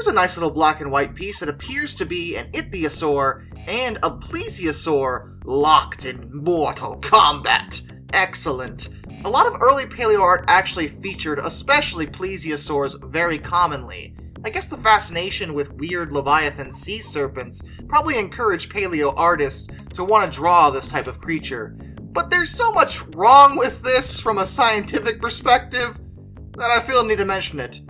There's a nice little black and white piece that appears to be an ichthyosaur and a plesiosaur locked in mortal combat. Excellent. A lot of early paleoart actually featured especially plesiosaurs very commonly. I guess the fascination with weird leviathan sea serpents probably encouraged paleo artists to want to draw this type of creature. But there's so much wrong with this from a scientific perspective that I feel the need to mention it.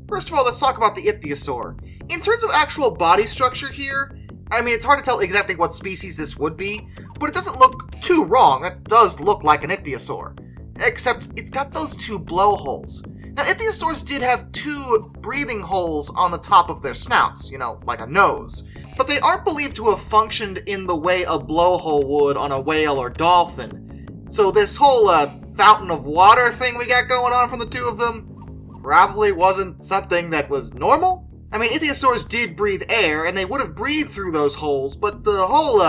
First of all, let's talk about the ichthyosaur. In terms of actual body structure here, I mean, it's hard to tell exactly what species this would be, but it doesn't look too wrong. It does look like an ichthyosaur. Except it's got those two blowholes. Now, ichthyosaurs did have two breathing holes on the top of their snouts, like a nose. But they aren't believed to have functioned in the way a blowhole would on a whale or dolphin. So this whole fountain of water thing we got going on from the two of them probably wasn't something that was normal. I mean, ichthyosaurs did breathe air, and they would have breathed through those holes, but the whole,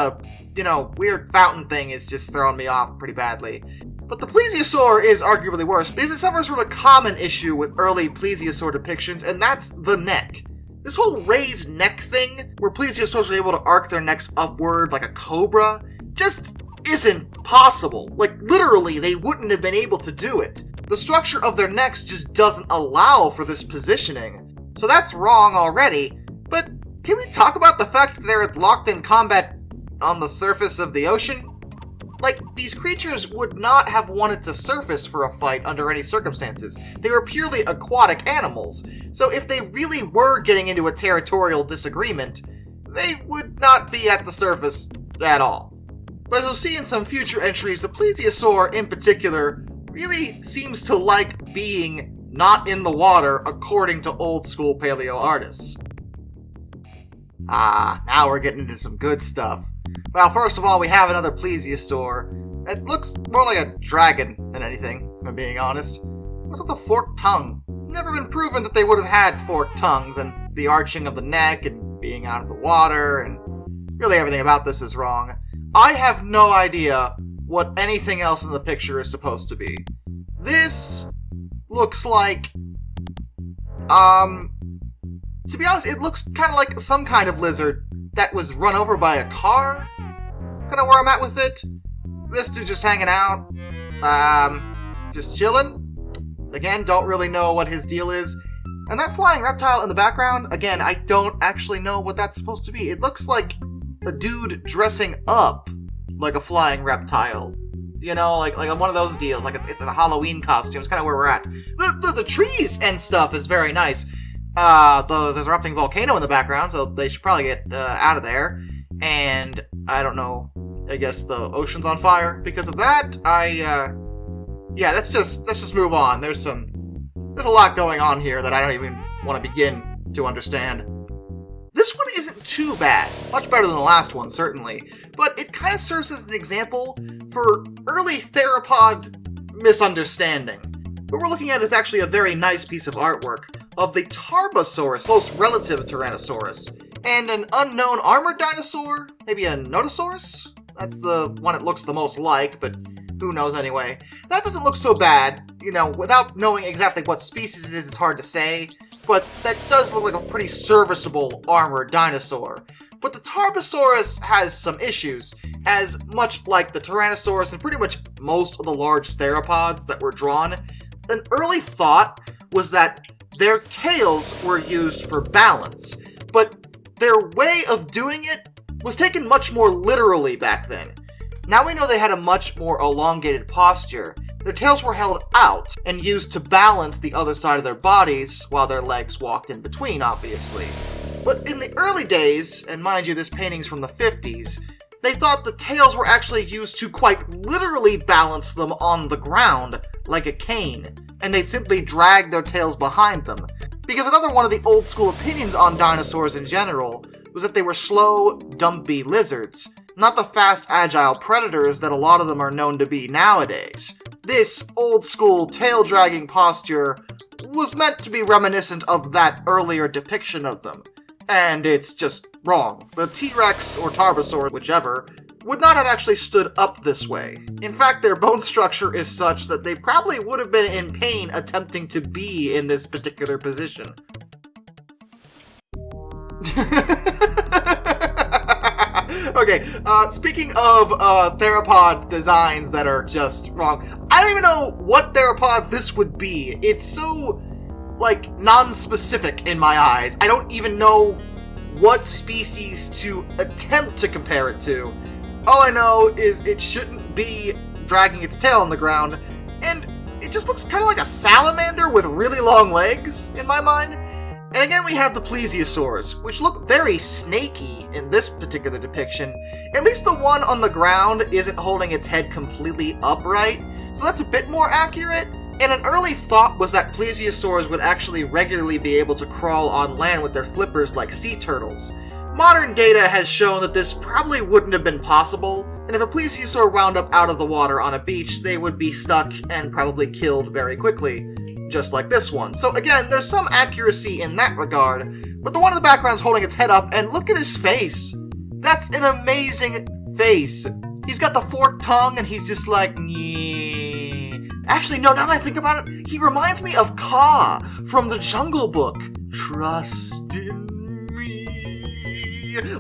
weird fountain thing is just throwing me off pretty badly. But the plesiosaur is arguably worse, because it suffers from a common issue with early plesiosaur depictions, and that's the neck. This whole raised neck thing, where plesiosaurs are able to arc their necks upward like a cobra, just isn't possible. Like, literally, they wouldn't have been able to do it. The structure of their necks just doesn't allow for this positioning. So that's wrong already, but can we talk about the fact that they're locked in combat on the surface of the ocean? Like, these creatures would not have wanted to surface for a fight under any circumstances. They were purely aquatic animals, so if they really were getting into a territorial disagreement, they would not be at the surface at all. But as we'll see in some future entries, the plesiosaur in particular really seems to like being not in the water according to old school paleo artists. Now we're getting into some good stuff. Well, first of all, we have another plesiosaur. It looks more like a dragon than anything, if I'm being honest. What's with the forked tongue? Never been proven that they would have had forked tongues, and the arching of the neck, and being out of the water, and really everything about this is wrong. I have no idea what anything else in the picture is supposed to be. This looks like, to be honest, it looks kind of like some kind of lizard that was run over by a car. Kind of where I'm at with it. This dude just hanging out. Just chilling. Again, don't really know what his deal is. And that flying reptile in the background, again, I don't actually know what that's supposed to be. It looks like a dude dressing up like a flying reptile. Like one of those deals. Like it's a Halloween costume. It's kind of where we're at. The trees and stuff is very nice. There's a erupting volcano in the background, so they should probably get out of there. And I don't know. I guess the ocean's on fire because of that. Let's just move on. There's a lot going on here that I don't even want to begin to understand. This one isn't too bad. Much better than the last one, certainly. But it kind of serves as an example for early theropod misunderstanding. What we're looking at is actually a very nice piece of artwork of the Tarbosaurus, close relative of Tyrannosaurus, and an unknown armored dinosaur, maybe a Notosaurus? That's the one it looks the most like, but who knows anyway. That doesn't look so bad, without knowing exactly what species it is, it's hard to say, but that does look like a pretty serviceable armored dinosaur. But the Tarbosaurus has some issues, as much like the Tyrannosaurus and pretty much most of the large theropods that were drawn. An early thought was that their tails were used for balance, but their way of doing it was taken much more literally back then. Now we know they had a much more elongated posture. Their tails were held out and used to balance the other side of their bodies while their legs walked in between, obviously. But in the early days, and mind you, this painting's from the 50s, they thought the tails were actually used to quite literally balance them on the ground, like a cane, and they'd simply drag their tails behind them. Because another one of the old school opinions on dinosaurs in general was that they were slow, dumpy lizards, not the fast, agile predators that a lot of them are known to be nowadays. This old school tail-dragging posture was meant to be reminiscent of that earlier depiction of them. And it's just wrong. The T-Rex, or Tarbosaur, whichever, would not have actually stood up this way. In fact, their bone structure is such that they probably would have been in pain attempting to be in this particular position. Okay, speaking of theropod designs that are just wrong, I don't even know what theropod this would be. It's so, like, non-specific in my eyes. I don't even know what species to attempt to compare it to. All I know is it shouldn't be dragging its tail on the ground, and it just looks kind of like a salamander with really long legs, in my mind. And again, we have the plesiosaurs, which look very snaky in this particular depiction. At least the one on the ground isn't holding its head completely upright, so that's a bit more accurate. And an early thought was that plesiosaurs would actually regularly be able to crawl on land with their flippers like sea turtles. Modern data has shown that this probably wouldn't have been possible, and if a plesiosaur wound up out of the water on a beach, they would be stuck and probably killed very quickly. Just like this one. So again, there's some accuracy in that regard, but the one in the background is holding its head up, and look at his face. That's an amazing face. He's got the forked tongue, and he's just like, nyeh. Actually, no, now that I think about it, he reminds me of Kaa from the Jungle Book. Trust in me.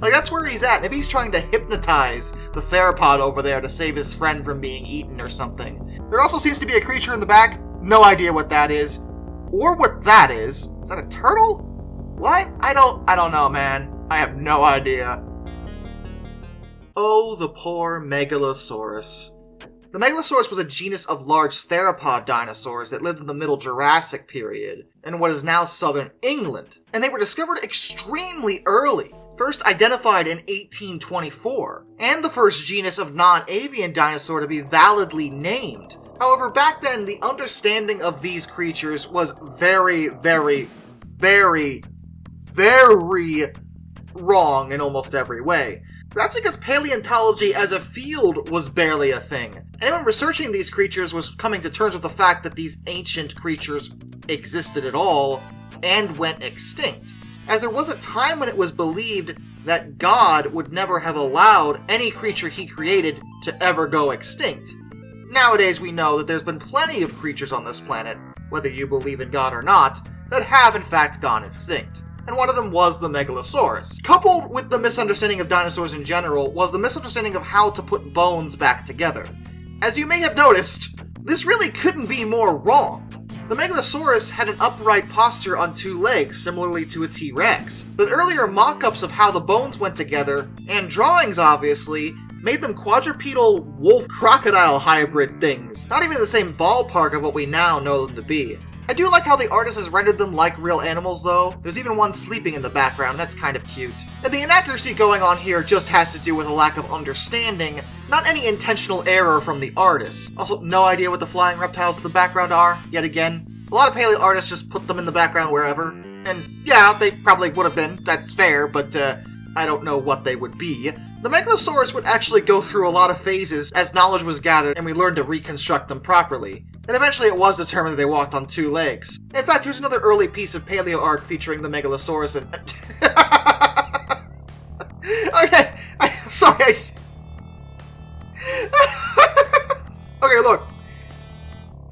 Like, that's where he's at. Maybe he's trying to hypnotize the theropod over there to save his friend from being eaten or something. There also seems to be a creature in the back. No idea what that is, or what that is. Is that a turtle? What? I don't know, man. I have no idea. Oh, the poor Megalosaurus. The Megalosaurus was a genus of large theropod dinosaurs that lived in the Middle Jurassic period in what is now southern England, and they were discovered extremely early. First identified in 1824, and the first genus of non-avian dinosaur to be validly named. However, back then, the understanding of these creatures was very, very, very, very wrong in almost every way. That's because paleontology as a field was barely a thing. Anyone researching these creatures was coming to terms with the fact that these ancient creatures existed at all and went extinct, as there was a time when it was believed that God would never have allowed any creature he created to ever go extinct. Nowadays, we know that there's been plenty of creatures on this planet, whether you believe in God or not, that have in fact gone extinct. And one of them was the Megalosaurus. Coupled with the misunderstanding of dinosaurs in general was the misunderstanding of how to put bones back together. As you may have noticed, this really couldn't be more wrong. The Megalosaurus had an upright posture on two legs, similarly to a T-Rex. But earlier mock-ups of how the bones went together, and drawings obviously, made them quadrupedal wolf-crocodile hybrid things, not even in the same ballpark of what we now know them to be. I do like how the artist has rendered them like real animals though. There's even one sleeping in the background, that's kind of cute. And the inaccuracy going on here just has to do with a lack of understanding, not any intentional error from the artist. Also, no idea what the flying reptiles in the background are, yet again. A lot of paleo artists just put them in the background wherever, and yeah, they probably would have been, that's fair, but I don't know what they would be. The Megalosaurus would actually go through a lot of phases as knowledge was gathered and we learned to reconstruct them properly. And eventually it was determined that they walked on two legs. In fact, here's another early piece of paleo art featuring the Megalosaurus and... Okay, sorry, Okay, look.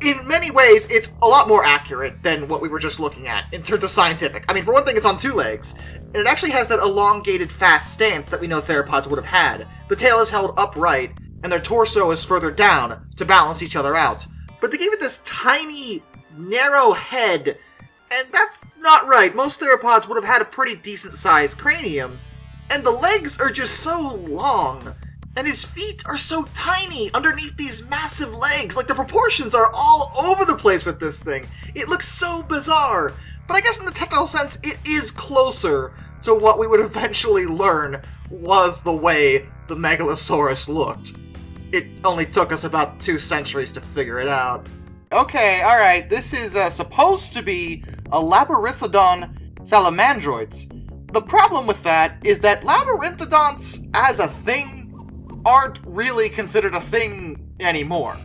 In many ways, it's a lot more accurate than what we were just looking at, in terms of scientific. I mean, for one thing, it's on two legs, and it actually has that elongated, fast stance that we know theropods would have had. The tail is held upright, and their torso is further down to balance each other out. But they gave it this tiny, narrow head, and that's not right. Most theropods would have had a pretty decent-sized cranium, and the legs are just so long. And his feet are so tiny underneath these massive legs. Like, the proportions are all over the place with this thing. It looks so bizarre. But I guess in the technical sense, it is closer to what we would eventually learn was the way the Megalosaurus looked. It only took us about 2 centuries to figure it out. Okay, alright, this is supposed to be a Labyrinthodon salamandroids. The problem with that is that Labyrinthodonts as a thing aren't really considered a thing anymore.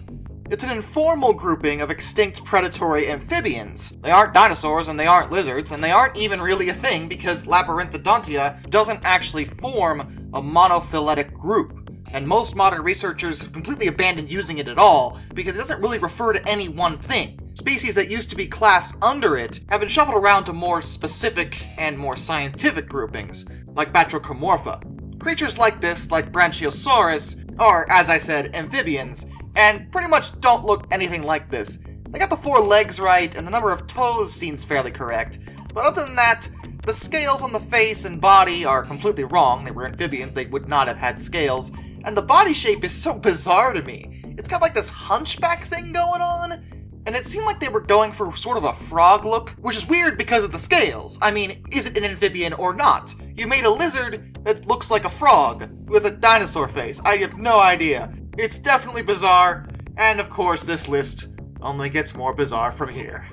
It's an informal grouping of extinct predatory amphibians. They aren't dinosaurs, and they aren't lizards, and they aren't even really a thing because Labyrinthodontia doesn't actually form a monophyletic group. And most modern researchers have completely abandoned using it at all because it doesn't really refer to any one thing. Species that used to be classed under it have been shuffled around to more specific and more scientific groupings, like Batrachomorpha. Creatures like this, like Brachiosaurus, are, as I said, amphibians, and pretty much don't look anything like this. They got the 4 legs right, and the number of toes seems fairly correct, but other than that, the scales on the face and body are completely wrong. They were amphibians, they would not have had scales, and the body shape is so bizarre to me. It's got like this hunchback thing going on, and it seemed like they were going for sort of a frog look, which is weird because of the scales. I mean, is it an amphibian or not? You made a lizard that looks like a frog with a dinosaur face. I have no idea. It's definitely bizarre, and of course this list only gets more bizarre from here.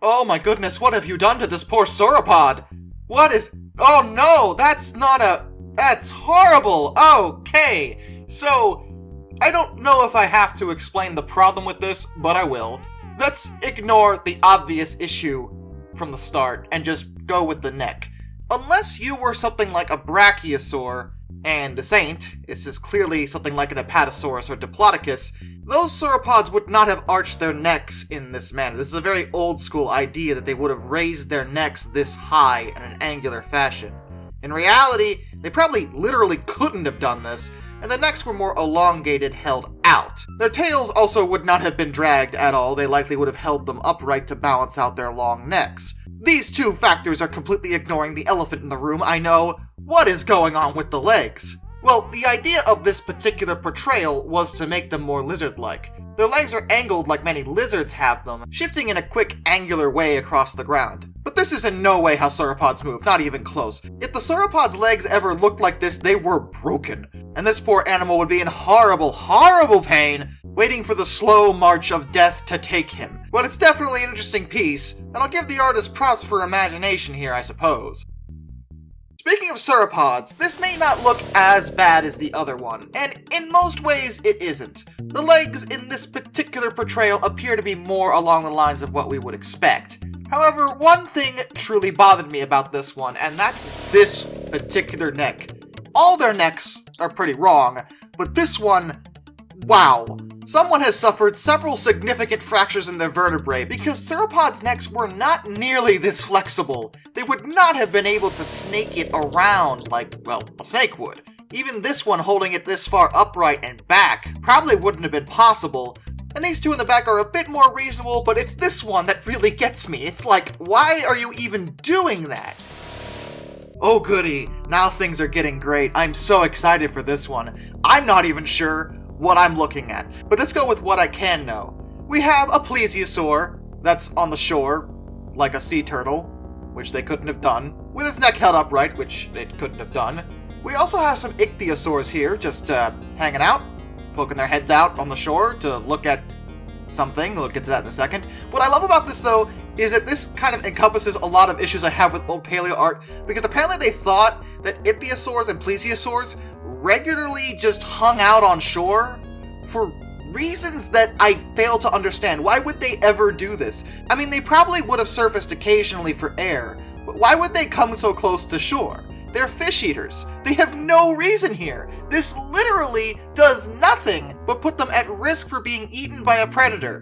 Oh my goodness, what have you done to this poor sauropod? What is... Oh no, that's not a... That's horrible! Okay, so... I don't know if I have to explain the problem with this, but I will. Let's ignore the obvious issue from the start and just go with the neck. Unless you were something like a brachiosaur, and this ain't, this is clearly something like an Apatosaurus or Diplodocus, those sauropods would not have arched their necks in this manner. This is a very old school idea that they would have raised their necks this high in an angular fashion. In reality, they probably literally couldn't have done this, and the necks were more elongated, held out. Their tails also would not have been dragged at all. They likely would have held them upright to balance out their long necks. These two factors are completely ignoring the elephant in the room, I know. What is going on with the legs? Well, the idea of this particular portrayal was to make them more lizard-like. Their legs are angled like many lizards have them, shifting in a quick angular way across the ground. But this is in no way how sauropods move, not even close. If the sauropod's legs ever looked like this, they were broken. And this poor animal would be in horrible, horrible pain, waiting for the slow march of death to take him. Well, it's definitely an interesting piece, and I'll give the artist props for imagination here, I suppose. Speaking of sauropods, this may not look as bad as the other one, and in most ways it isn't. The legs in this particular portrayal appear to be more along the lines of what we would expect. However, one thing truly bothered me about this one, and that's this particular neck. All their necks are pretty wrong, but this one, wow. Someone has suffered several significant fractures in their vertebrae because sauropods' necks were not nearly this flexible. They would not have been able to snake it around like, well, a snake would. Even this one holding it this far upright and back probably wouldn't have been possible. And these two in the back are a bit more reasonable, but it's this one that really gets me. It's like, why are you even doing that? Oh goody, now things are getting great. I'm so excited for this one. I'm not even sure what I'm looking at, but let's go with what I can know. We have a plesiosaur that's on the shore, like a sea turtle, which they couldn't have done, with its neck held upright, which it couldn't have done. We also have some ichthyosaurs here, just hanging out, poking their heads out on the shore to look at something. We'll get to that in a second. What I love about this, though, is that this kind of encompasses a lot of issues I have with old paleoart, because apparently they thought that ichthyosaurs and plesiosaurs regularly just hung out on shore for reasons that I fail to understand. Why would they ever do this? I mean, they probably would have surfaced occasionally for air, but why would they come so close to shore? They're fish eaters. They have no reason here. This literally does nothing but put them at risk for being eaten by a predator.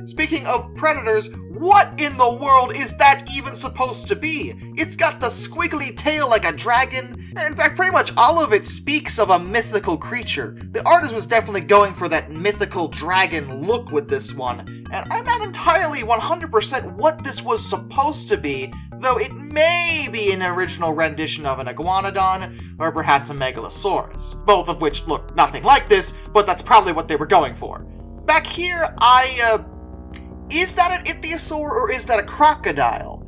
Speaking of predators, what in the world is that even supposed to be? It's got the squiggly tail like a dragon, and in fact pretty much all of it speaks of a mythical creature. The artist was definitely going for that mythical dragon look with this one, and I'm not entirely 100% what this was supposed to be, though it may be an original rendition of an Iguanodon, or perhaps a Megalosaurus, both of which look nothing like this, but that's probably what they were going for. Back here, is that an ichthyosaur or is that a crocodile?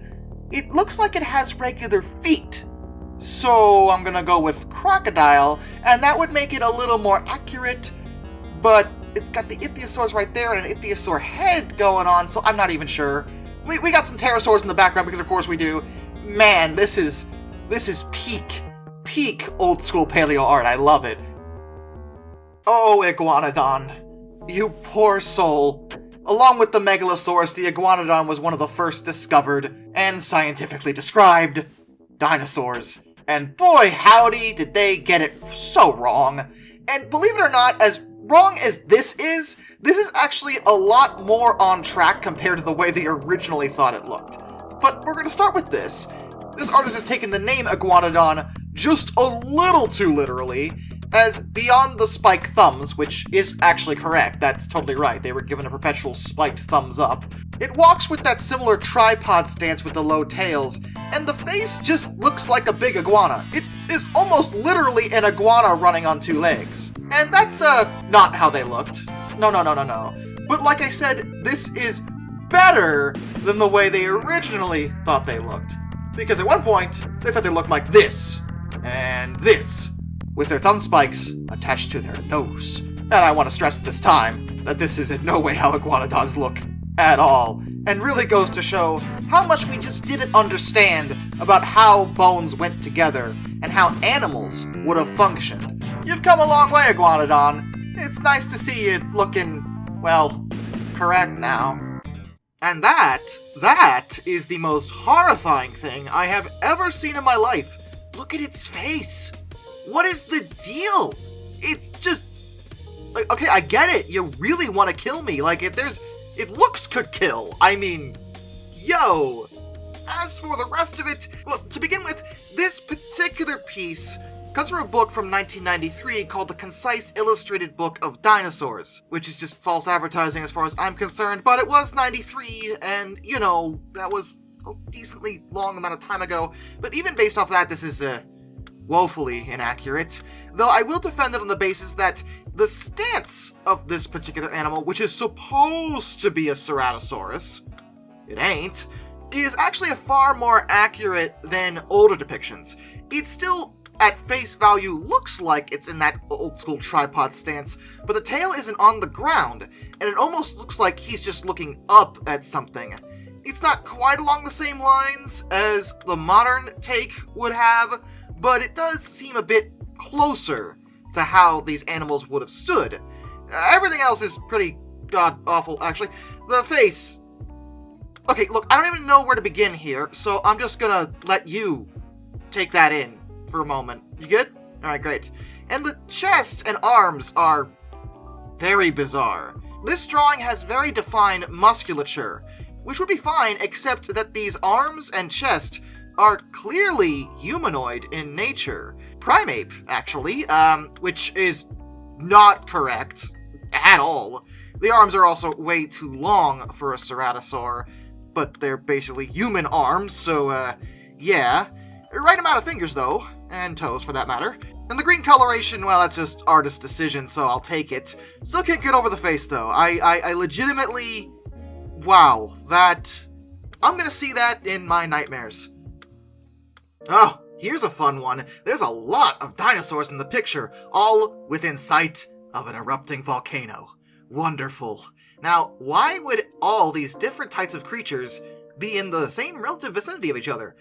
It looks like it has regular feet. So I'm gonna go with crocodile, and that would make it a little more accurate, but it's got the ichthyosaurs right there and an ichthyosaur head going on, so I'm not even sure. We got some pterosaurs in the background because of course we do. Man, this is peak old school paleo art. I love it. Oh, Iguanodon. You poor soul. Along with the Megalosaurus, the Iguanodon was one of the first discovered and scientifically described dinosaurs. And boy howdy did they get it so wrong. And believe it or not, as wrong as this is actually a lot more on track compared to the way they originally thought it looked. But we're going to start with this. This artist has taken the name Iguanodon just a little too literally, as beyond the spiked thumbs, which is actually correct, that's totally right, they were given a perpetual spiked thumbs up. It walks with that similar tripod stance with the low tails, and the face just looks like a big iguana. It is almost literally an iguana running on two legs. And that's, not how they looked. No. But like I said, this is better than the way they originally thought they looked. Because at one point, they thought they looked like this, and this, with their thumb spikes attached to their nose. And I want to stress this time that this is in no way how iguanodons look at all, and really goes to show how much we just didn't understand about how bones went together and how animals would have functioned. You've come a long way, Iguanodon. It's nice to see you looking, well, correct now. And that is the most horrifying thing I have ever seen in my life. Look at its face. What is the deal? It's just... like, okay, I get it. You really want to kill me. Like, if looks could kill, I mean, yo. As for the rest of it, well, to begin with, this particular piece comes from a book from 1993 called The Concise Illustrated Book of Dinosaurs, which is just false advertising as far as I'm concerned, but it was 93, and, you know, that was a decently long amount of time ago. But even based off that, this is, woefully inaccurate, though I will defend it on the basis that the stance of this particular animal, which is supposed to be a Ceratosaurus, it ain't, is actually a far more accurate than older depictions. It still, at face value, looks like it's in that old-school tripod stance, but the tail isn't on the ground, and it almost looks like he's just looking up at something. It's not quite along the same lines as the modern take would have, but it does seem a bit closer to how these animals would have stood. Everything else is pretty god-awful, actually. The face... okay, look, I don't even know where to begin here, so I'm just gonna let you take that in for a moment. You good? Alright, great. And the chest and arms are very bizarre. This drawing has very defined musculature, which would be fine, except that these arms and chest are clearly humanoid in nature. Primate, actually, which is not correct at all. The arms are also way too long for a ceratosaur, but they're basically human arms, so, yeah. Right amount of fingers, though, and toes, for that matter. And the green coloration, well, that's just artist decision, so I'll take it. Still can't get over the face, though. I legitimately... wow, that... I'm gonna see that in my nightmares. Oh, here's a fun one. There's a lot of dinosaurs in the picture, all within sight of an erupting volcano. Wonderful. Now, why would all these different types of creatures be in the same relative vicinity of each other?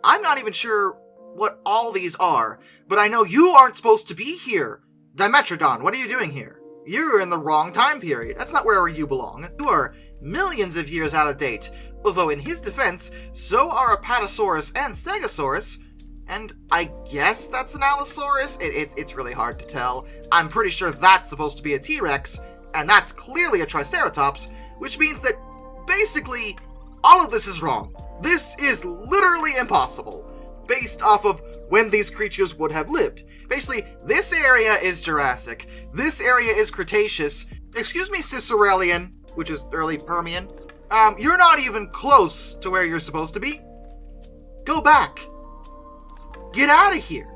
I'm not even sure what all these are, but I know you aren't supposed to be here. Dimetrodon, what are you doing here? You're in the wrong time period. That's not where you belong. You are millions of years out of date. Although in his defense, so are Apatosaurus and Stegosaurus, and I guess that's an Allosaurus? It's really hard to tell. I'm pretty sure that's supposed to be a T-Rex, and that's clearly a Triceratops, which means that, basically, all of this is wrong. This is literally impossible, based off of when these creatures would have lived. Basically, this area is Jurassic, this area is Cretaceous, excuse me, Ciceralian, which is early Permian. You're not even close to where you're supposed to be. Go back. Get out of here.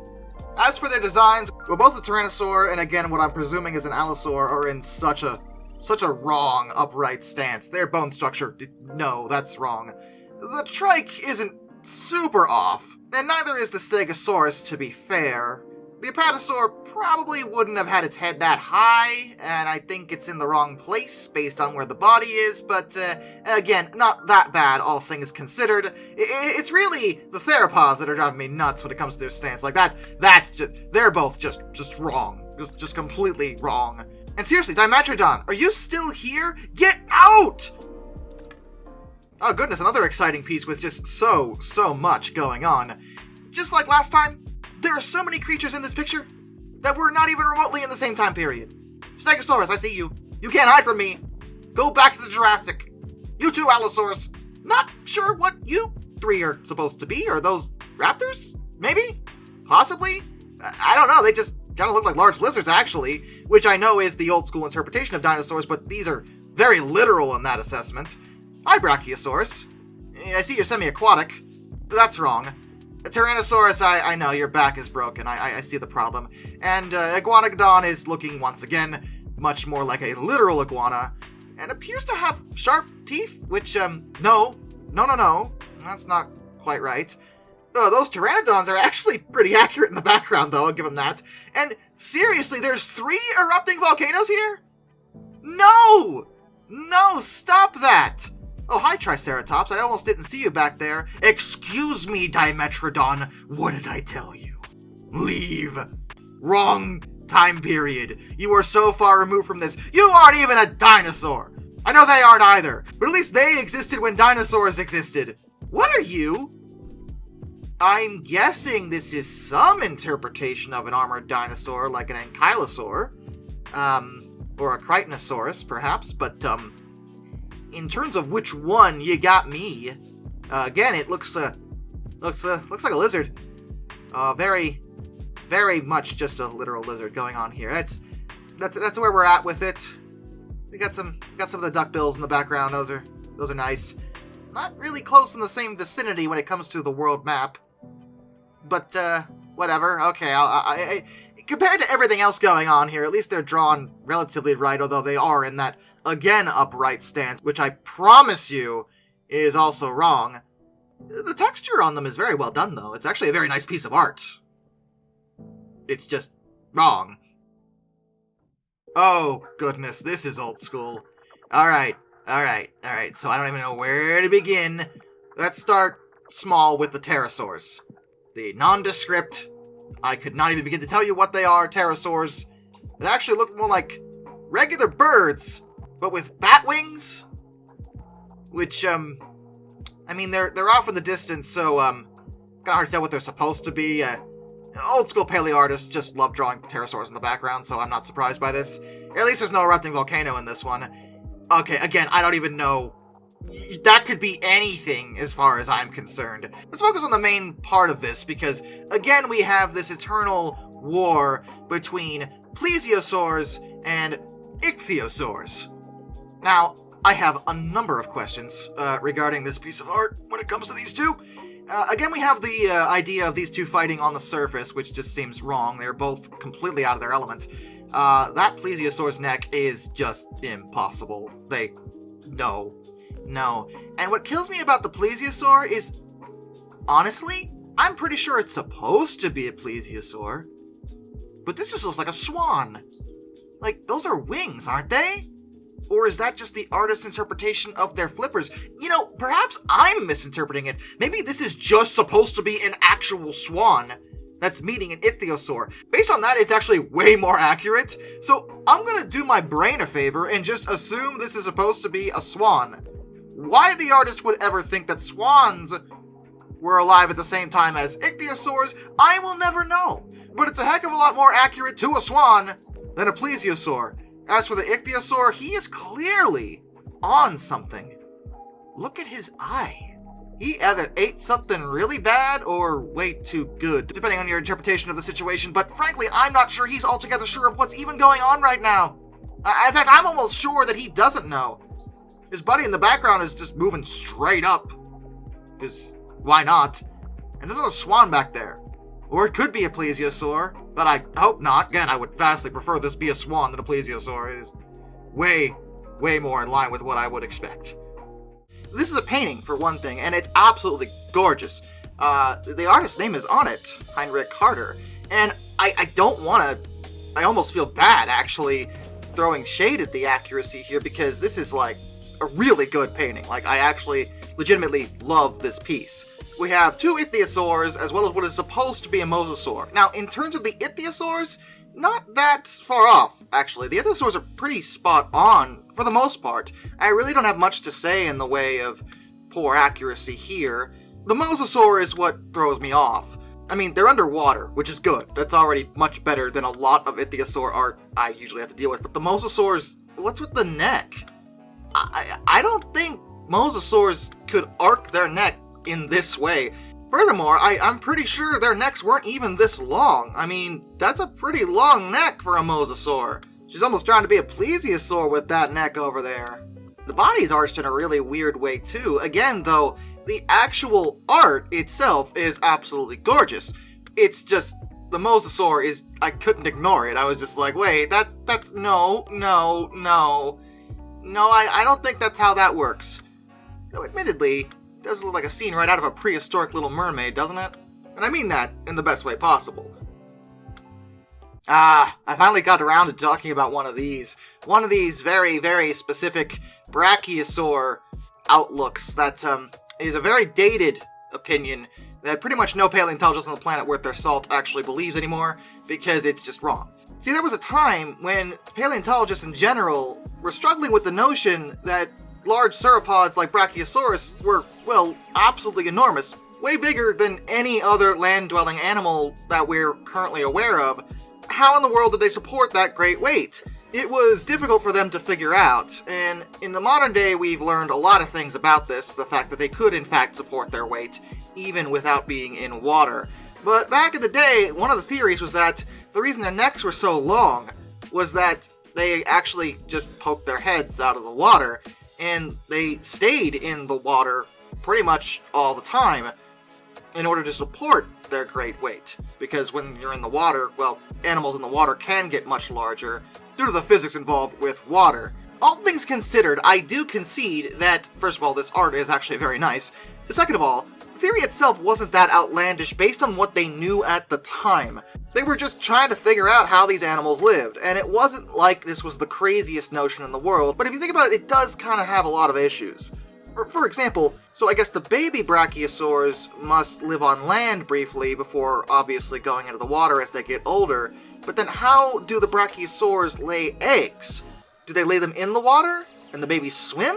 As for their designs, well, both the Tyrannosaur and again what I'm presuming is an Allosaur are in such a wrong upright stance. Their bone structure, no, that's wrong. The trike isn't super off, and neither is the Stegosaurus, to be fair. The Apatosaur probably wouldn't have had its head that high, and I think it's in the wrong place based on where the body is, but again, not that bad, all things considered. It's really the theropods that are driving me nuts when it comes to their stance. Like, that's just, they're both just wrong. Just completely wrong. And seriously, Dimetrodon, are you still here? Get out! Oh goodness, another exciting piece with just so much going on. Just like last time, there are so many creatures in this picture that were not even remotely in the same time period. Stegosaurus, I see you. You can't hide from me. Go back to the Jurassic. You too, Allosaurus. Not sure what you three are supposed to be. Are those raptors? Maybe? Possibly? I don't know. They just kind of look like large lizards, actually, which I know is the old school interpretation of dinosaurs, but these are very literal in that assessment. Hi, Brachiosaurus. I see you're semi-aquatic. That's wrong. Tyrannosaurus, I know, your back is broken. I see the problem. And Iguanodon is looking, once again, much more like a literal iguana, and appears to have sharp teeth, which, no. That's not quite right. Those Pteranodons are actually pretty accurate in the background, though, I'll give them that. And seriously, there's 3 erupting volcanoes here? No! No, stop that! Oh, hi, Triceratops. I almost didn't see you back there. Excuse me, Dimetrodon. What did I tell you? Leave. Wrong time period. You are so far removed from this. You aren't even a dinosaur. I know they aren't either, but at least they existed when dinosaurs existed. What are you? I'm guessing this is some interpretation of an armored dinosaur, like an ankylosaur, or a Crichtosaurus, perhaps, but, in terms of which one, you got me. Again, it looks like a lizard. Very much just a literal lizard going on here. That's where we're at with it. We got some of the duckbills in the background. Those are nice. Not really close in the same vicinity when it comes to the world map. But, whatever. Okay, I compared to everything else going on here, at least they're drawn relatively right, although they are in that, again, upright stance, which I promise you is also wrong. The texture on them is very well done, though. It's actually a very nice piece of art. It's just wrong. Oh, goodness, this is old school. Alright, so I don't even know where to begin. Let's start small with the pterosaurs. The nondescript, I could not even begin to tell you what they are, pterosaurs. It actually looked more like regular birds, but with bat wings? Which, I mean, they're off in the distance, so, kinda hard to tell what they're supposed to be. Old school paleoartists just love drawing pterosaurs in the background, so I'm not surprised by this. At least there's no erupting volcano in this one. Okay, again, I don't even know. That could be anything as far as I'm concerned. Let's focus on the main part of this, because, again, we have this eternal war between plesiosaurs and ichthyosaurs. Now, I have a number of questions regarding this piece of art when it comes to these two. Again, we have the idea of these two fighting on the surface, which just seems wrong. They're both completely out of their element. That plesiosaur's neck is just impossible. No. And what kills me about the plesiosaur is, honestly, I'm pretty sure it's supposed to be a plesiosaur, but this just looks like a swan. Like, those are wings, aren't they? Or is that just the artist's interpretation of their flippers? You know, perhaps I'm misinterpreting it. Maybe this is just supposed to be an actual swan that's meeting an ichthyosaur. Based on that, it's actually way more accurate. So I'm gonna do my brain a favor and just assume this is supposed to be a swan. Why the artist would ever think that swans were alive at the same time as ichthyosaurs, I will never know. But it's a heck of a lot more accurate to a swan than a plesiosaur. As for the ichthyosaur, he is clearly on something. Look at his eye. He either ate something really bad or way too good, depending on your interpretation of the situation, but frankly, I'm not sure he's altogether sure of what's even going on right now. In fact, I'm almost sure that he doesn't know. His buddy in the background is just moving straight up. Because why not? And there's a swan back there. Or it could be a plesiosaur, but I hope not. Again, I would vastly prefer this be a swan than a plesiosaur. It is way more in line with what I would expect. This is a painting, for one thing, and it's absolutely gorgeous. The artist's name is on it, Heinrich Harder, and I don't want to... I almost feel bad, actually, throwing shade at the accuracy here, because this is, like, a really good painting. Like, I actually legitimately love this piece. We have two ichthyosaurs, as well as what is supposed to be a mosasaur. Now, in terms of the ichthyosaurs, not that far off, actually. The ichthyosaurs are pretty spot on, for the most part. I really don't have much to say in the way of poor accuracy here. The mosasaur is what throws me off. I mean, they're underwater, which is good. That's already much better than a lot of ichthyosaur art I usually have to deal with. But the mosasaurs, what's with the neck? I don't think mosasaurs could arc their neck in this way. Furthermore, I'm pretty sure their necks weren't even this long. I mean, that's a pretty long neck for a mosasaur. She's almost trying to be a plesiosaur with that neck over there. The body's arched in a really weird way too. Again, though, the actual art itself is absolutely gorgeous. It's just, the mosasaur is, I couldn't ignore it. I was just like, wait, that's, no, I don't think that's how that works. Though admittedly, it does look like a scene right out of a prehistoric Little Mermaid, doesn't it? And I mean that in the best way possible. I finally got around to talking about one of these. One of these very, very specific brachiosaur outlooks that is a very dated opinion that pretty much no paleontologist on the planet worth their salt actually believes anymore, because it's just wrong. See, there was a time when paleontologists in general were struggling with the notion that large sauropods like Brachiosaurus were, well, absolutely enormous, way bigger than any other land-dwelling animal that we're currently aware of. How in the world did they support that great weight? It was difficult for them to figure out, and in the modern day we've learned a lot of things about this, the fact that they could in fact support their weight, even without being in water. But back in the day, one of the theories was that the reason their necks were so long was that they actually just poked their heads out of the water, and they stayed in the water pretty much all the time in order to support their great weight. Because when you're in the water, well, animals in the water can get much larger due to the physics involved with water. All things considered, I do concede that, first of all, this art is actually very nice. Second of all, the theory itself wasn't that outlandish based on what they knew at the time. They were just trying to figure out how these animals lived, and it wasn't like this was the craziest notion in the world, but if you think about it, it does kind of have a lot of issues. For example, so I guess the baby brachiosaurs must live on land briefly before obviously going into the water as they get older, but then how do the brachiosaurs lay eggs? Do they lay them in the water, and the babies swim?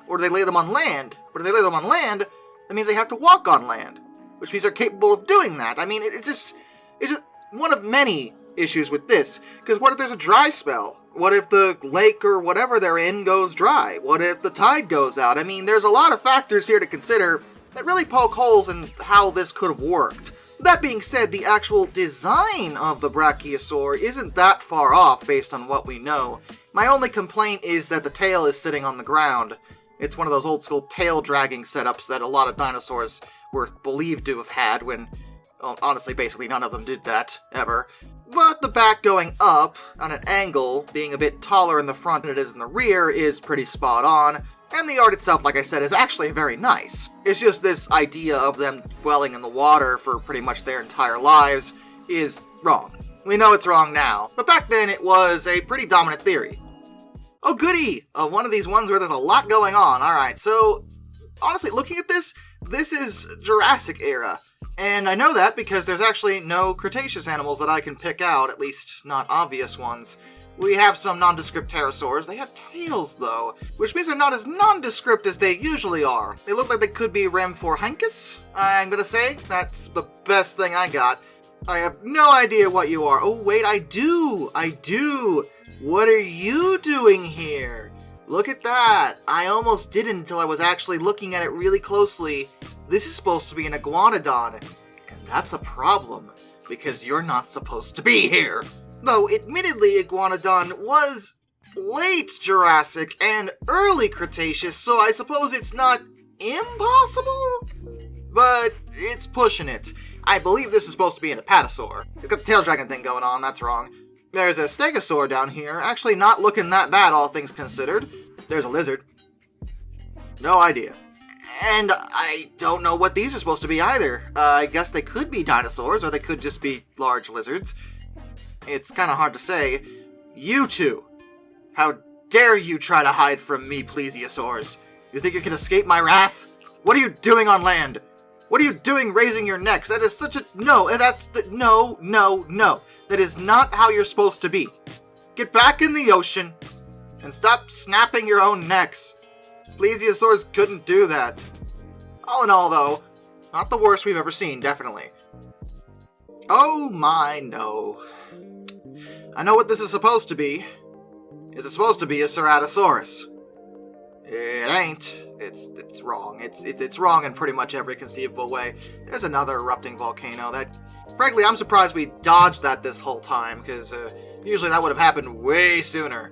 Or do they lay them on land? But if they lay them on land, that means they have to walk on land, which means they're capable of doing that. I mean, it's just one of many issues with this, because what if there's a dry spell? What if the lake or whatever they're in goes dry? What if the tide goes out? I mean, there's a lot of factors here to consider that really poke holes in how this could have worked. That being said, the actual design of the brachiosaur isn't that far off based on what we know. My only complaint is that the tail is sitting on the ground. It's one of those old school tail dragging setups that a lot of dinosaurs were believed to have had when, well, honestly, basically none of them did that, ever. But the back going up, on an angle, being a bit taller in the front than it is in the rear, is pretty spot on, and the art itself, like I said, is actually very nice. It's just this idea of them dwelling in the water for pretty much their entire lives is wrong. We know it's wrong now, but back then it was a pretty dominant theory. Oh goody! One of these ones where there's a lot going on. Alright, so, honestly, looking at this is Jurassic era. And I know that because there's actually no Cretaceous animals that I can pick out, at least not obvious ones. We have some nondescript pterosaurs. They have tails, though, which means they're not as nondescript as they usually are. They look like they could be Rhamphorhynchus, I'm gonna say. That's the best thing I got. I have no idea what you are. Oh, wait, I do! What are you doing here? Look at that! I almost didn't until I was actually looking at it really closely. This is supposed to be an Iguanodon, and that's a problem, because you're not supposed to be here. Though, admittedly, Iguanodon was late Jurassic and early Cretaceous, so I suppose it's not impossible? But it's pushing it. I believe this is supposed to be an apatosaur. It's got the tail dragon thing going on, that's wrong. There's a stegosaur down here, actually not looking that bad, all things considered. There's a lizard. No idea. And I don't know what these are supposed to be either. I guess they could be dinosaurs, or they could just be large lizards. It's kind of hard to say. You two! How dare you try to hide from me, plesiosaurs? You think you can escape my wrath? What are you doing on land? What are you doing raising your necks? That is such a... No, no. That is not how you're supposed to be. Get back in the ocean and stop snapping your own necks. Plesiosaurs couldn't do that. All in all, though, Not the worst we've ever seen, definitely. Oh my, no. I know what this is supposed to be. It's supposed to be a Ceratosaurus. It ain't. It's wrong. It's wrong in pretty much every conceivable way. There's another erupting volcano that, frankly, I'm surprised we dodged that this whole time, because usually that would have happened way sooner.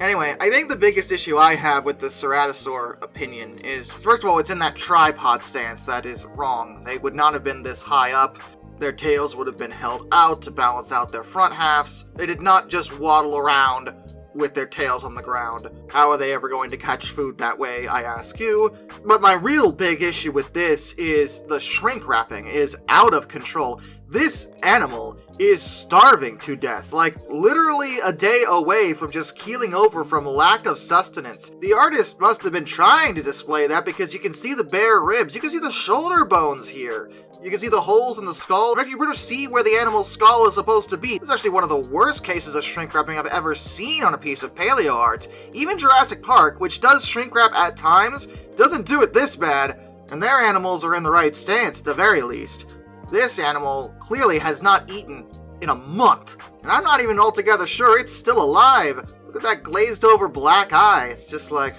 Anyway, I think the biggest issue I have with the Ceratosaur opinion is, first of all, it's in that tripod stance that is wrong. They would not have been this high up. Their tails would have been held out to balance out their front halves. They did not just waddle around with their tails on the ground. How are they ever going to catch food that way, I ask you? But my real big issue with this is the shrink wrapping is out of control. This animal is starving to death, like literally a day away from just keeling over from lack of sustenance. The artist must have been trying to display that because you can see the bare ribs, you can see the shoulder bones here. You can see the holes in the skull. You pretty much see where the animal's skull is supposed to be. This is actually one of the worst cases of shrink wrapping I've ever seen on a piece of Paleoart. Even Jurassic Park, which does shrink wrap at times, doesn't do it this bad, and their animals are in the right stance at the very least. This animal clearly has not eaten in a month, and I'm not even altogether sure it's still alive. Look at that glazed over black eye. It's just like,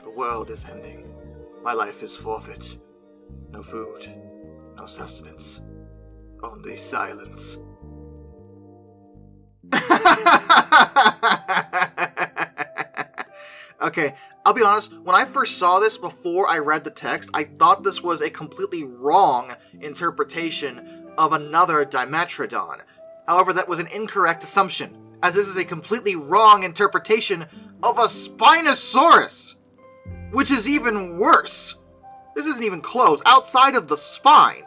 the world is ending. My life is forfeit. No food. No sustenance. Only silence. Okay, I'll be honest, when I first saw this before I read the text, I thought this was a completely wrong interpretation of another Dimetrodon. However, that was an incorrect assumption, as this is a completely wrong interpretation of a Spinosaurus, which is even worse. This isn't even close. Outside of the spine,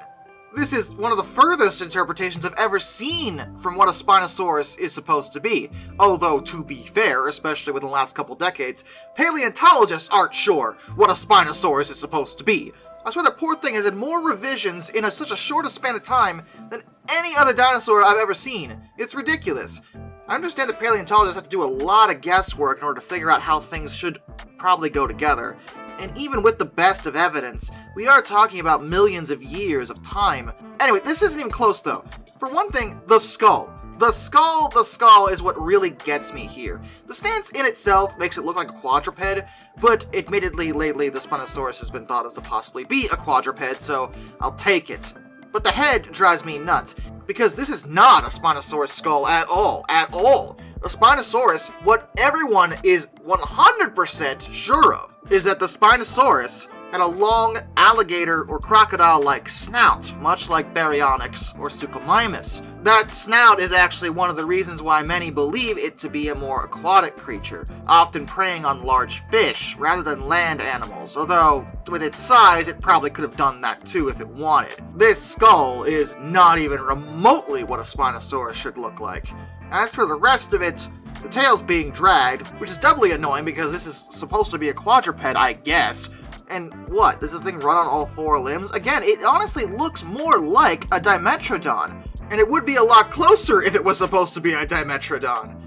this is one of the furthest interpretations I've ever seen from what a Spinosaurus is supposed to be. Although, to be fair, especially within the last couple decades, paleontologists aren't sure what a Spinosaurus is supposed to be. I swear that poor thing has had more revisions in such a short a span of time than any other dinosaur I've ever seen. It's ridiculous. I understand that paleontologists have to do a lot of guesswork in order to figure out how things should probably go together. And even with the best of evidence, we are talking about millions of years of time. Anyway, this isn't even close though. For one thing, the skull. The skull is what really gets me here. The stance in itself makes it look like a quadruped, but admittedly lately the Spinosaurus has been thought as to possibly be a quadruped, so I'll take it. But the head drives me nuts, because this is not a Spinosaurus skull at all. A Spinosaurus, what everyone is 100% sure of, is that the Spinosaurus had a long alligator or crocodile-like snout, much like Baryonyx or Suchomimus. That snout is actually one of the reasons why many believe it to be a more aquatic creature, often preying on large fish rather than land animals, although with its size it probably could have done that too if it wanted. This skull is not even remotely what a Spinosaurus should look like. As for the rest of it, the tail's being dragged, which is doubly annoying because this is supposed to be a quadruped, I guess. And what, does this thing run on all four limbs? Again, it honestly looks more like a Dimetrodon, and it would be a lot closer if it was supposed to be a Dimetrodon.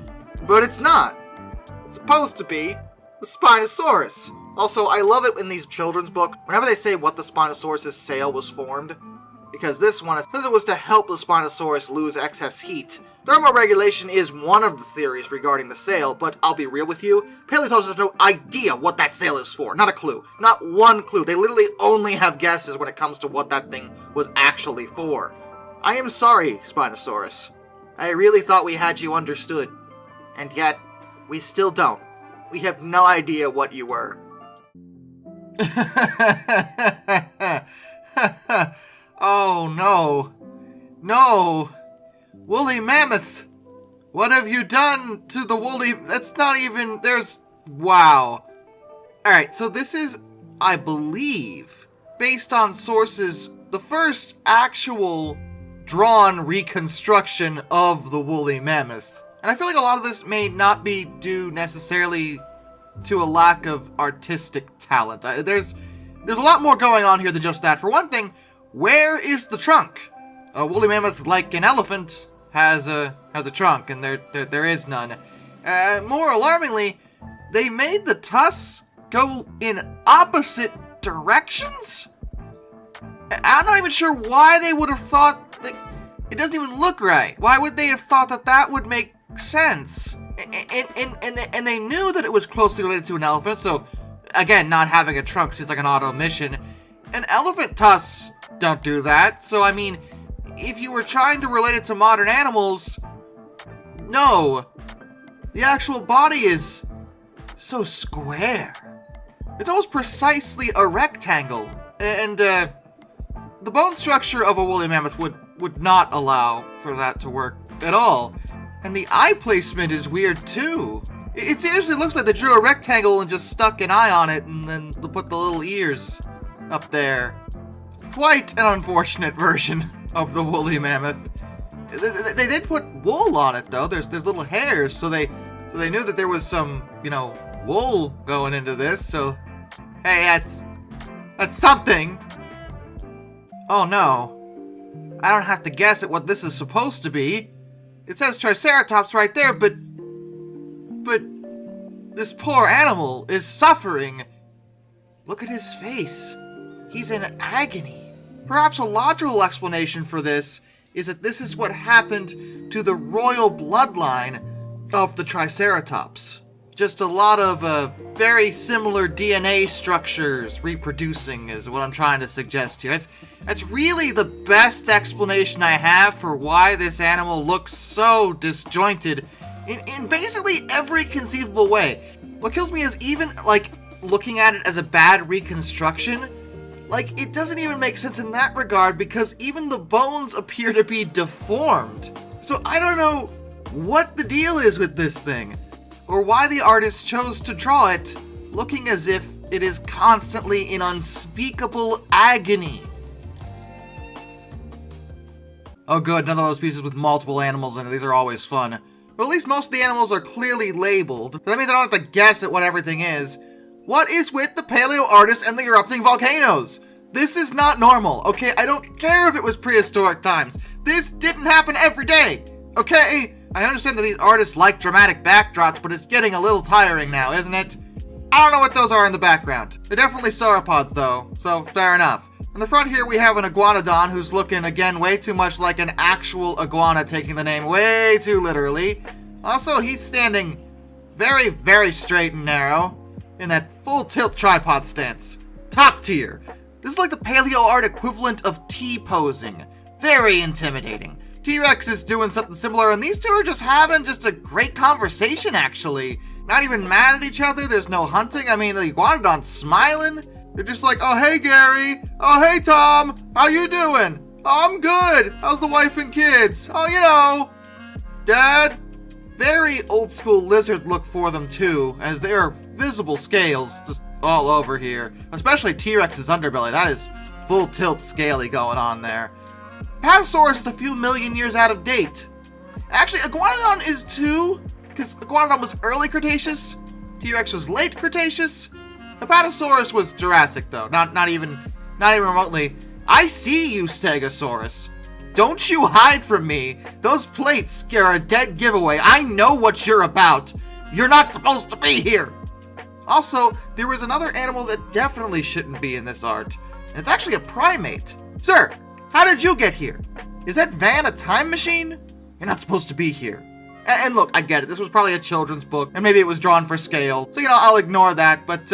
But it's not. It's supposed to be the Spinosaurus. Also, I love it in these children's books, whenever they say what the Spinosaurus' sail was formed, because this one says it was to help the Spinosaurus lose excess heat. Thermoregulation is one of the theories regarding the sail, but I'll be real with you, paleontologists have no idea what that sail is for. Not a clue. Not one clue. They literally only have guesses when it comes to what that thing was actually for. I am sorry, Spinosaurus. I really thought we had you understood. And yet, we still don't. We have no idea what you were. Oh, no. No. Woolly mammoth. What have you done to the woolly... That's not even... There's... Wow. Alright, so this is, I believe, based on sources, the first actual drawn reconstruction of the woolly mammoth. And I feel like a lot of this may not be due necessarily to a lack of artistic talent. There's a lot more going on here than just that. For one thing, where is the trunk? A woolly mammoth, like an elephant, has a trunk, and there is none. More alarmingly, they made the tusks go in opposite directions? I'm not even sure why they would have thought that it doesn't even look right. Why would they have thought that that would make sense? And they knew that it was closely related to an elephant, so again, not having a trunk seems like an auto mission. And elephant tusks don't do that, so I mean, if you were trying to relate it to modern animals, no. The actual body is so square. It's almost precisely a rectangle. And the bone structure of a woolly mammoth would not allow for that to work at all. And the eye placement is weird too. It seriously looks like they drew a rectangle and just stuck an eye on it and then put the little ears up there. Quite an unfortunate version of the woolly mammoth. They did put wool on it though. There's little hairs, so they knew that there was some, wool going into this. So, hey, that's something. Oh no. I don't have to guess at what this is supposed to be. It says Triceratops right there, but this poor animal is suffering. Look at his face. He's in agony. Perhaps a logical explanation for this is that this is what happened to the royal bloodline of the Triceratops. Just a lot of very similar DNA structures reproducing is what I'm trying to suggest here. That's really the best explanation I have for why this animal looks so disjointed in basically every conceivable way. What kills me is even, looking at it as a bad reconstruction, it doesn't even make sense in that regard because even the bones appear to be deformed. So I don't know what the deal is with this thing, or why the artist chose to draw it looking as if it is constantly in unspeakable agony. Oh good, none of those pieces with multiple animals in it. These are always fun. But at least most of the animals are clearly labeled. That means I don't have to guess at what everything is. What is with the paleo artist and the erupting volcanoes? This is not normal, okay? I don't care if it was prehistoric times. This didn't happen every day, okay? I understand that these artists like dramatic backdrops, but it's getting a little tiring now, isn't it? I don't know what those are in the background. They're definitely sauropods though, so fair enough. In the front here we have an Iguanodon who's looking, again, way too much like an actual iguana, taking the name way too literally. Also, he's standing very, very straight and narrow in that full tilt tripod stance. Top tier. This is like the Paleoart equivalent of T-posing. Very intimidating. T-Rex is doing something similar, and these two are just having a great conversation, actually. Not even mad at each other, there's no hunting. I mean, the Iguanodon's smiling. They're just like, oh, hey, Gary. Oh, hey, Tom. How you doing? Oh, I'm good. How's the wife and kids? Oh, Dad. Very old school lizard look for them, too, as there are visible scales just all over here. Especially T-Rex's underbelly. That is full tilt scaly going on there. Paleosaurus is a few million years out of date. Actually, Iguanodon is too, because Iguanodon was early Cretaceous. T-Rex was late Cretaceous. Hepatosaurus was Jurassic, though. Not even remotely. I see you, Stegosaurus. Don't you hide from me. Those plates are a dead giveaway. I know what you're about. You're not supposed to be here. Also, there was another animal that definitely shouldn't be in this art. And it's actually a primate. Sir, how did you get here? Is that van a time machine? You're not supposed to be here. And look, I get it. This was probably a children's book, and maybe it was drawn for scale. So, I'll ignore that. But,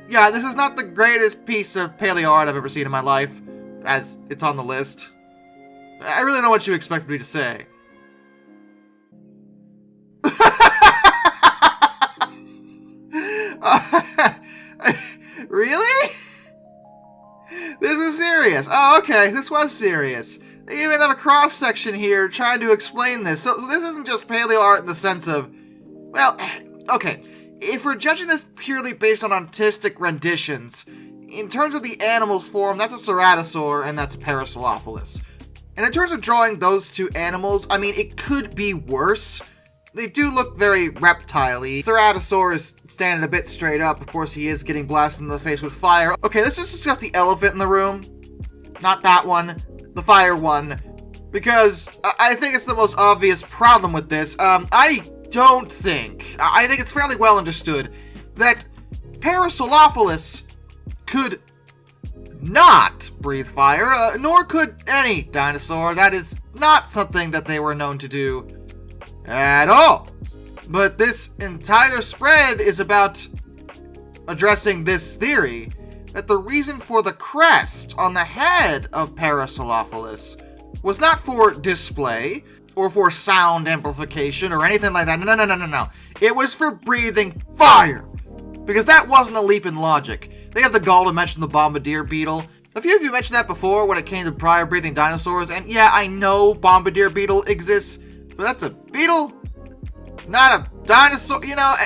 yeah, this is not the greatest piece of Paleoart I've ever seen in my life, as it's on the list. I really don't know what you expected me to say. Really? This was serious. Oh, okay, this was serious. They even have a cross-section here trying to explain this. So this isn't just Paleoart in the sense of, well, okay, if we're judging this purely based on artistic renditions, in terms of the animal's form, that's a ceratosaur and that's a Parasaurolophus. And in terms of drawing those two animals, I mean, it could be worse. They do look very reptile-y. Ceratosaurus is standing a bit straight up. Of course, he is getting blasted in the face with fire. Okay, let's just discuss the elephant in the room. Not that one. The fire one. Because I think it's the most obvious problem with this. I think it's fairly well understood that Parasaurolophus could not breathe fire, nor could any dinosaur. That is not something that they were known to do at all. But this entire spread is about addressing this theory that the reason for the crest on the head of Parasaurolophus was not for display or for sound amplification or anything like that. No. It was for breathing fire. Because that wasn't a leap in logic. They have the gall to mention the bombardier beetle. A few of you mentioned that before when it came to prior breathing dinosaurs, and yeah, I know bombardier beetle exists, but that's a beetle, not a dinosaur. You know,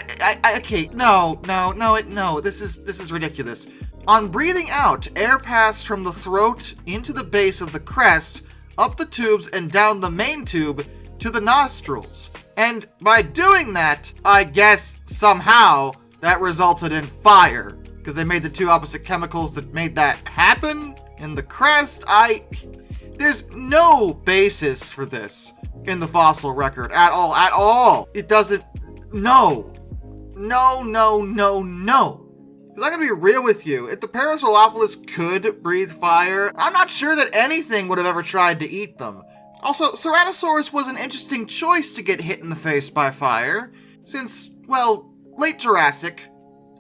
okay, no, this is ridiculous. On breathing out, air passed from the throat into the base of the crest, up the tubes and down the main tube to the nostrils. And by doing that, I guess somehow that resulted in fire. Because they made the two opposite chemicals that made that happen in the crest. There's no basis for this in the fossil record at all. It doesn't, no. Because I'm going to be real with you, if the Parasaurolophus could breathe fire, I'm not sure that anything would have ever tried to eat them. Also, Ceratosaurus was an interesting choice to get hit in the face by fire, since, well, late Jurassic,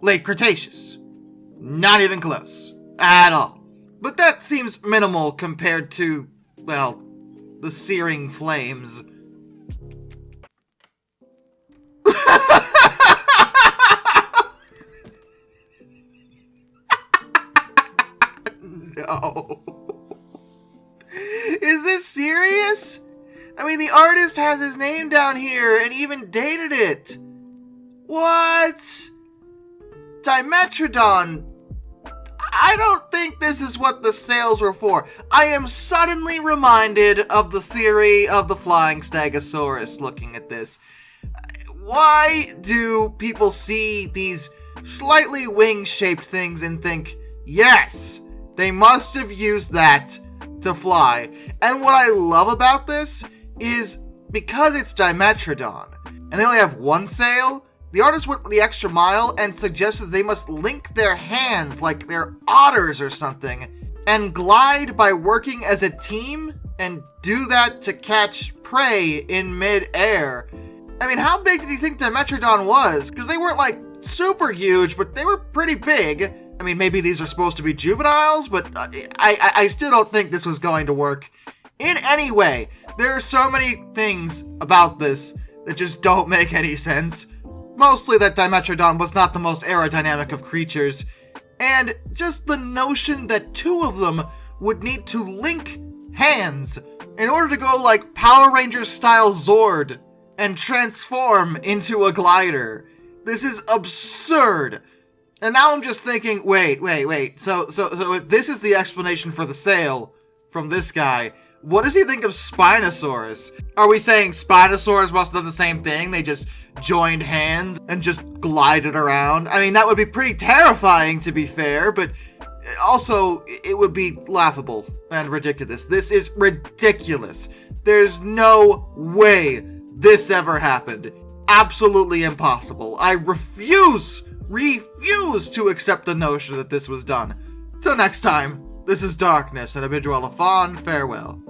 late Cretaceous. Not even close. At all. But that seems minimal compared to, well, the searing flames. No. Is this serious? I mean, the artist has his name down here and even dated it. What? Dimetrodon. I don't think this is what the sales were for. I am suddenly reminded of the theory of the flying stegosaurus looking at this. Why do people see these slightly wing-shaped things and think, yes, they must have used that to fly? And what I love about this is because it's Dimetrodon, and they only have one sail, the artist went the extra mile and suggested they must link their hands like they're otters or something, and glide by working as a team, and do that to catch prey in mid-air. I mean, how big did you think Dimetrodon was? Because they weren't like super huge, but they were pretty big. I mean, maybe these are supposed to be juveniles, but I still don't think this was going to work in any way. There are so many things about this that just don't make any sense. Mostly that Dimetrodon was not the most aerodynamic of creatures, and just the notion that two of them would need to link hands in order to go like Power Rangers style Zord and transform into a glider. This is absurd. And now I'm just thinking, wait. So if this is the explanation for the sale from this guy, what does he think of Spinosaurus? Are we saying Spinosaurus must have done the same thing? They just joined hands and just glided around? I mean, that would be pretty terrifying, to be fair, but also, it would be laughable and ridiculous. This is ridiculous. There's no way this ever happened. Absolutely impossible. I refuse to accept the notion that this was done. Till next time, this is Darkness, and I bid you all a fond farewell.